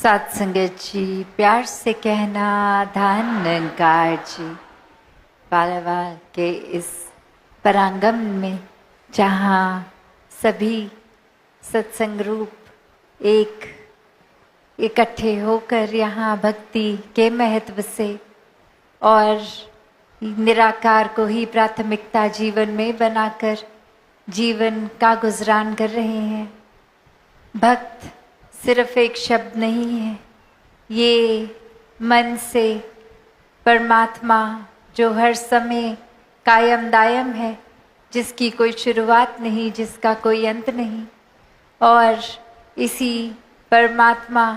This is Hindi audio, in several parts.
सात संगत जी, प्यार से कहना धान निरंकार जी। पालवा के इस परांगण में जहाँ सभी सत्संग रूप एक इकट्ठे होकर यहाँ भक्ति के महत्व से और निराकार को ही प्राथमिकता जीवन में बनाकर जीवन का गुजरान कर रहे हैं। भक्त सिर्फ एक शब्द नहीं है, ये मन से परमात्मा जो हर समय कायम दायम है, जिसकी कोई शुरुआत नहीं, जिसका कोई अंत नहीं, और इसी परमात्मा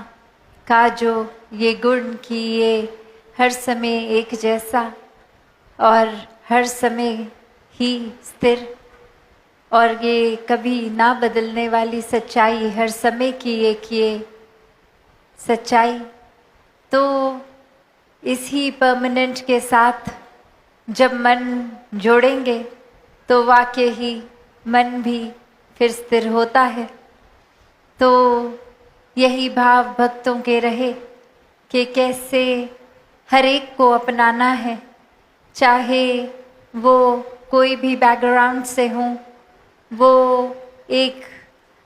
का जो ये गुण कि ये हर समय एक जैसा और हर समय ही स्थिर और ये कभी ना बदलने वाली सच्चाई, हर समय की एक ये सच्चाई, तो इसी परमानेंट के साथ जब मन जोड़ेंगे तो वाकई ही मन भी फिर स्थिर होता है। तो यही भाव भक्तों के रहे कि कैसे हर एक को अपनाना है, चाहे वो कोई भी बैकग्राउंड से हो, वो एक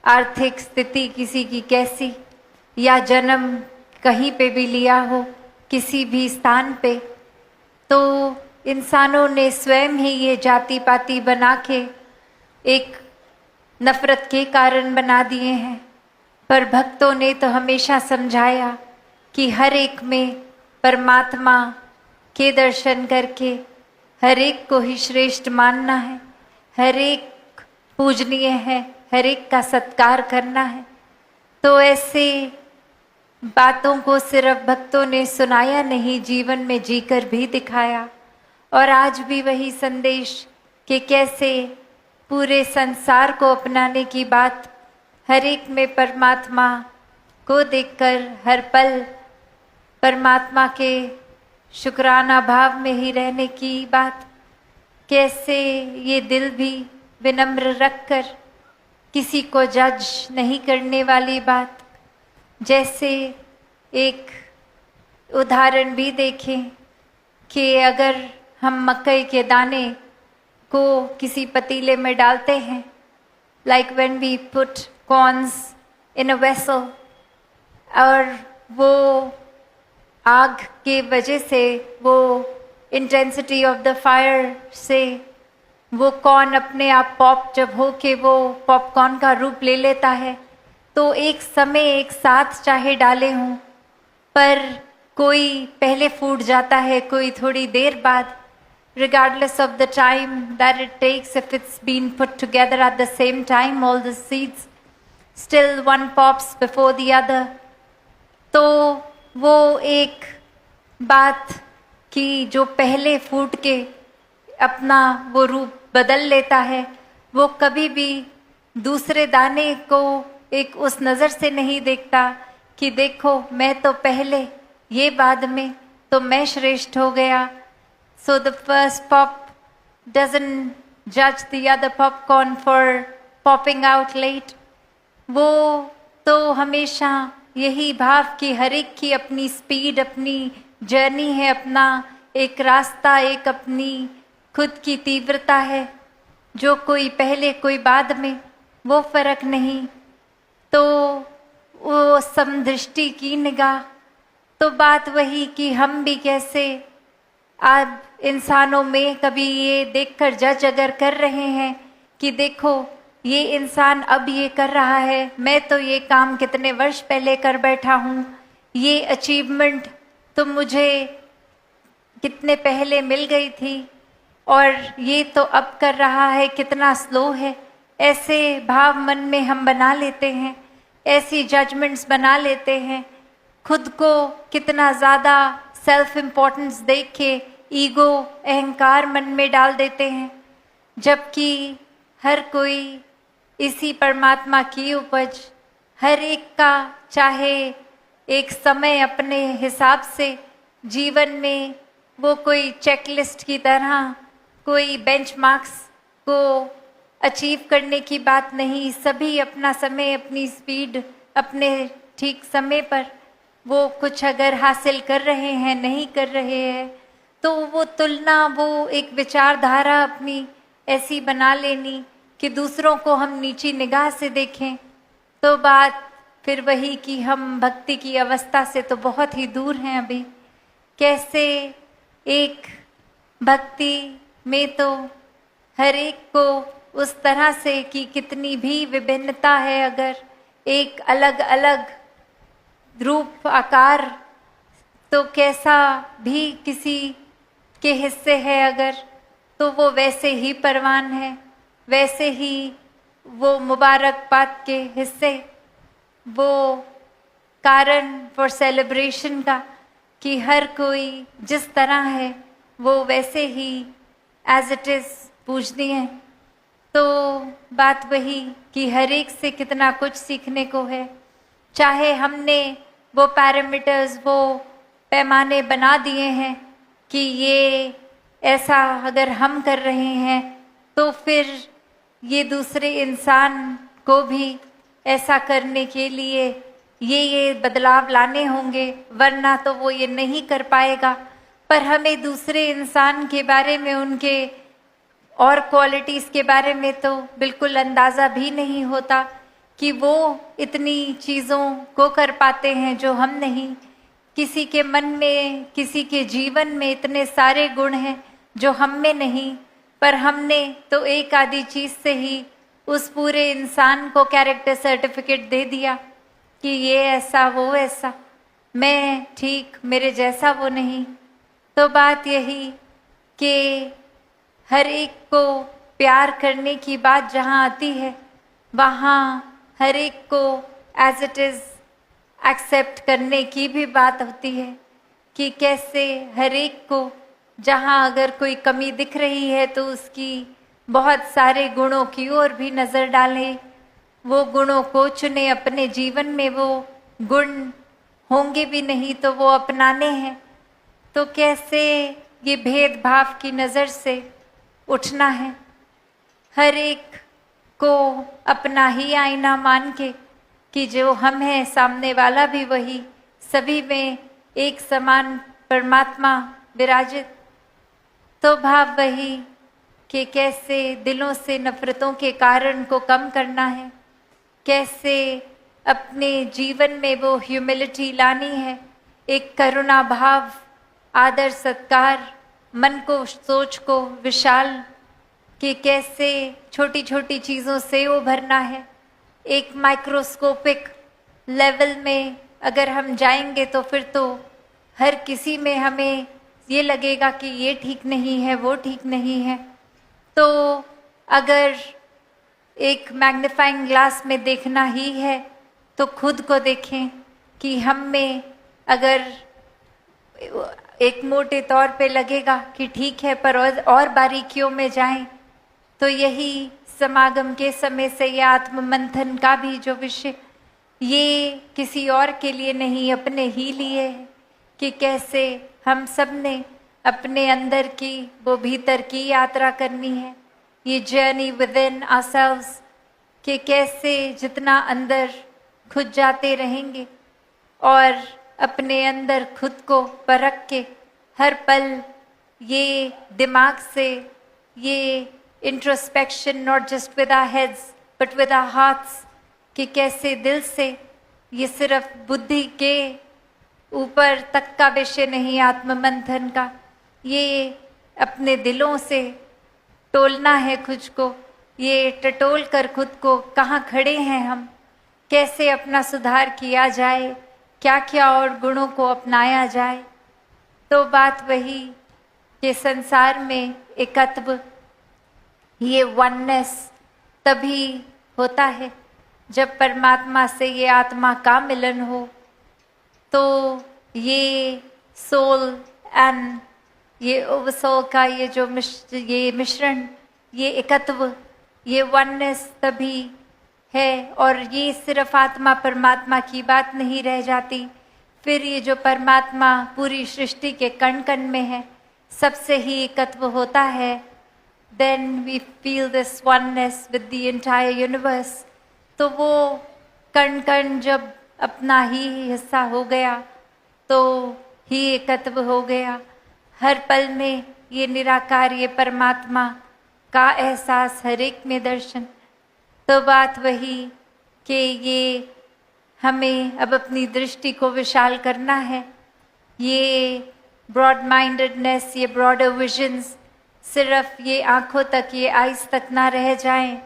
आर्थिक स्थिति किसी की कैसी या जन्म कहीं पे भी लिया हो, किसी भी स्थान पे, तो इंसानों ने स्वयं ही ये जाति पाति बना के एक नफरत के कारण बना दिए हैं। पर भक्तों ने तो हमेशा समझाया कि हर एक में परमात्मा के दर्शन करके हर एक को ही श्रेष्ठ मानना है, हर एक पूजनीय है, हर एक का सत्कार करना है। तो ऐसे बातों को सिर्फ भक्तों ने सुनाया नहीं, जीवन में जीकर भी दिखाया। और आज भी वही संदेश कि कैसे पूरे संसार को अपनाने की बात, हर एक में परमात्मा को देखकर हर पल परमात्मा के शुक्राना भाव में ही रहने की बात, कैसे ये दिल भी विनम्र रखकर किसी को जज नहीं करने वाली बात। जैसे एक उदाहरण भी देखें कि अगर हम मकई के दाने को किसी पतीले में डालते हैं, like when we put corns in a vessel, और वो आग के वजह से, वो इंटेंसिटी ऑफ द फायर से वो कॉर्न अपने आप पॉप जब हो के वो पॉपकॉर्न का रूप ले लेता है, तो एक समय एक साथ चाहे डाले हों, पर कोई पहले फूट जाता है, कोई थोड़ी देर बाद, regardless of the time that it takes, if it's been put together at the same time, all the seeds, still one pops before the other. तो वो एक बात कि जो पहले फूट के अपना वो रूप बदल लेता है, वो कभी भी दूसरे दाने को एक उस नज़र से नहीं देखता कि देखो मैं तो पहले, ये बाद में, तो मैं श्रेष्ठ हो गया। So the first pop doesn't judge the other popcorn for popping out late. वो तो हमेशा यही भाव कि हर एक की अपनी स्पीड, अपनी जर्नी है, अपना एक रास्ता, एक अपनी खुद की तीव्रता है, जो कोई पहले कोई बाद में, वो फर्क नहीं। तो वो समदृष्टि की निगाह, तो बात वही कि हम भी कैसे आज इंसानों में कभी ये देखकर जज अगर कर रहे हैं कि देखो ये इंसान अब ये कर रहा है, मैं तो ये काम कितने वर्ष पहले कर बैठा हूँ, ये अचीवमेंट तो मुझे कितने पहले मिल गई थी और ये तो अब कर रहा है, कितना स्लो है। ऐसे भाव मन में हम बना लेते हैं, ऐसी जजमेंट्स बना लेते हैं, खुद को कितना ज़्यादा सेल्फ इम्पोर्टेंस देख के ईगो, अहंकार मन में डाल देते हैं, जबकि हर कोई इसी परमात्मा की उपज, हर एक का चाहे एक समय अपने हिसाब से जीवन में वो कोई चेकलिस्ट की तरह कोई बेंचमार्क्स को अचीव करने की बात नहीं। सभी अपना समय, अपनी स्पीड, अपने ठीक समय पर वो कुछ अगर हासिल कर रहे हैं, नहीं कर रहे हैं, तो वो तुलना, वो एक विचारधारा अपनी ऐसी बना लेनी कि दूसरों को हम नीची निगाह से देखें, तो बात फिर वही कि हम भक्ति की अवस्था से तो बहुत ही दूर हैं अभी। कैसे एक भक्ति में तो हर एक को उस तरह से कि कितनी भी विभिन्नता है, अगर एक अलग अलग रूप आकार, तो कैसा भी किसी के हिस्से है अगर, तो वो वैसे ही परवान है, वैसे ही वो मुबारकबाद के हिस्से, वो कारण फॉर सेलिब्रेशन का कि हर कोई जिस तरह है वो वैसे ही एज इट इज़ पूजनीय है। तो बात वही कि हर एक से कितना कुछ सीखने को है। चाहे हमने वो पैरामीटर्स, वो पैमाने बना दिए हैं कि ये ऐसा अगर हम कर रहे हैं तो फिर ये दूसरे इंसान को भी ऐसा करने के लिए ये बदलाव लाने होंगे, वरना तो वो ये नहीं कर पाएगा। पर हमें दूसरे इंसान के बारे में, उनके और क्वालिटीज़ के बारे में तो बिल्कुल अंदाज़ा भी नहीं होता कि वो इतनी चीज़ों को कर पाते हैं जो हम नहीं। किसी के मन में, किसी के जीवन में इतने सारे गुण हैं जो हम में नहीं, पर हमने तो एक आधी चीज़ से ही उस पूरे इंसान को कैरेक्टर सर्टिफिकेट दे दिया कि ये ऐसा, वो ऐसा, मैं ठीक, मेरे जैसा वो नहीं। तो बात यही कि हर एक को प्यार करने की बात जहाँ आती है, वहाँ हर एक को एज इट इज़ एक्सेप्ट करने की भी बात होती है कि कैसे हर एक को, जहाँ अगर कोई कमी दिख रही है तो उसकी बहुत सारे गुणों की ओर भी नज़र डालें, वो गुणों को चुने अपने जीवन में। वो गुण होंगे भी नहीं तो वो अपनाने हैं। तो कैसे ये भेदभाव की नज़र से उठना है, हर एक को अपना ही आईना मान के कि जो हम हैं सामने वाला भी वही, सभी में एक समान परमात्मा विराजित। तो भाव वही कि कैसे दिलों से नफरतों के कारण को कम करना है, कैसे अपने जीवन में वो ह्यूमिलिटी लानी है, एक करुणा भाव, आदर सत्कार, मन को, सोच को विशाल, कि कैसे छोटी छोटी चीज़ों से उभरना है। एक माइक्रोस्कोपिक लेवल में अगर हम जाएंगे तो फिर तो हर किसी में हमें ये लगेगा कि ये ठीक नहीं है, वो ठीक नहीं है। तो अगर एक मैग्नीफाइंग ग्लास में देखना ही है तो खुद को देखें कि हम में अगर एक मोटे तौर पे लगेगा कि ठीक है, पर और बारीकियों में जाएं तो यही समागम के समय से ये आत्म मंथन का भी जो विषय, ये किसी और के लिए नहीं, अपने ही लिए है कि कैसे हम सब ने अपने अंदर की, वो भीतर की यात्रा करनी है, ये जर्नी विद इन आवरसेल्व्स, कि कैसे जितना अंदर खुद जाते रहेंगे और अपने अंदर खुद को परख के हर पल ये दिमाग से ये introspection, not just with our heads but with our hearts, कि कैसे दिल से, ये सिर्फ बुद्धि के ऊपर तक का विषय नहीं आत्म मंथन का, ये अपने दिलों से टोलना है खुद को, ये टटोल कर खुद को कहाँ खड़े हैं हम, कैसे अपना सुधार किया जाए, क्या क्या और गुणों को अपनाया जाए। तो बात वही कि संसार में एकत्व, ये वननेस तभी होता है जब परमात्मा से ये आत्मा का मिलन हो। तो ये सोल एंड ये ओवरसोल का ये जो ये मिश्रण, ये एकत्व, ये वननेस तभी है। और ये सिर्फ आत्मा परमात्मा की बात नहीं रह जाती, फिर ये जो परमात्मा पूरी सृष्टि के कण कण में है, सबसे ही एकत्व होता है। Then we feel this oneness with the entire universe। तो वो कण कण जब अपना ही हिस्सा हो गया तो ही एकत्व हो गया। हर पल में ये निराकार, ये परमात्मा का एहसास, हर एक में दर्शन। तो बात वही कि ये हमें अब अपनी दृष्टि को विशाल करना है। ये ब्रॉड माइंडेडनेस, ये ब्रॉडर विजन्स सिर्फ ये आँखों तक, ये आइज़ तक ना रह जाएं,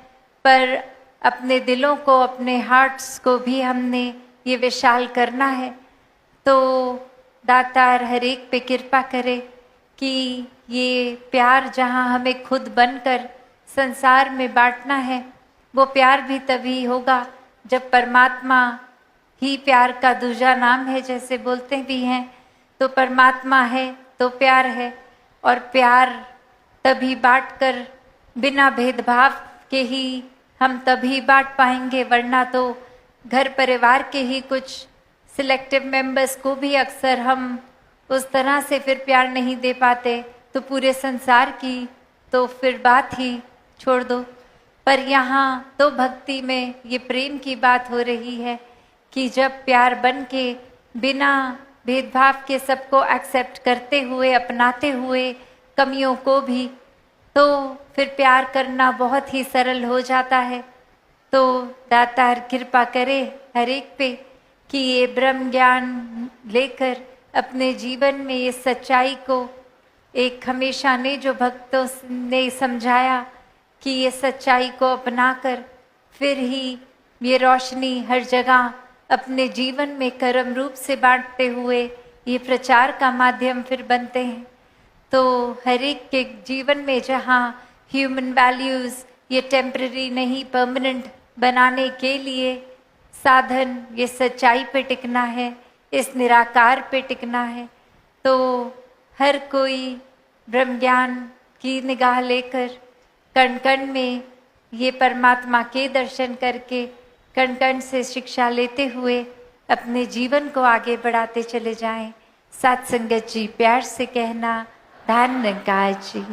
पर अपने दिलों को, अपने हार्ट्स को भी हमने ये विशाल करना है। तो दातार हर एक पे कृपा करे कि ये प्यार जहाँ हमें खुद बनकर संसार में बांटना है, वो प्यार भी तभी होगा जब परमात्मा ही प्यार का दूजा नाम है, जैसे बोलते भी हैं। तो परमात्मा है तो प्यार है, और प्यार तभी बांटकर, बिना भेदभाव के ही हम तभी बांट पाएंगे, वरना तो घर परिवार के ही कुछ सिलेक्टिव मेंबर्स को भी अक्सर हम उस तरह से फिर प्यार नहीं दे पाते, तो पूरे संसार की तो फिर बात ही छोड़ दो। पर यहाँ तो भक्ति में ये प्रेम की बात हो रही है कि जब प्यार बन के बिना भेदभाव के सबको एक्सेप्ट करते हुए, अपनाते हुए, कमियों को भी, तो फिर प्यार करना बहुत ही सरल हो जाता है। तो दातार कृपा करे हर एक पे कि ये ब्रह्म ज्ञान लेकर अपने जीवन में ये सच्चाई को, एक हमेशा ने जो भक्तों ने समझाया कि ये सच्चाई को अपनाकर फिर ही ये रोशनी हर जगह अपने जीवन में कर्म रूप से बांटते हुए ये प्रचार का माध्यम फिर बनते हैं। तो हर एक के जीवन में जहाँ ह्यूमन वैल्यूज़ ये टेम्पररी नहीं, परमानेंट बनाने के लिए साधन ये सच्चाई पे टिकना है, इस निराकार पे टिकना है। तो हर कोई ब्रह्म ज्ञान की निगाह लेकर कण कण में ये परमात्मा के दर्शन करके, कण कण से शिक्षा लेते हुए अपने जीवन को आगे बढ़ाते चले जाएं। साथ संगत जी प्यार से कहना, धन निरंकार जी।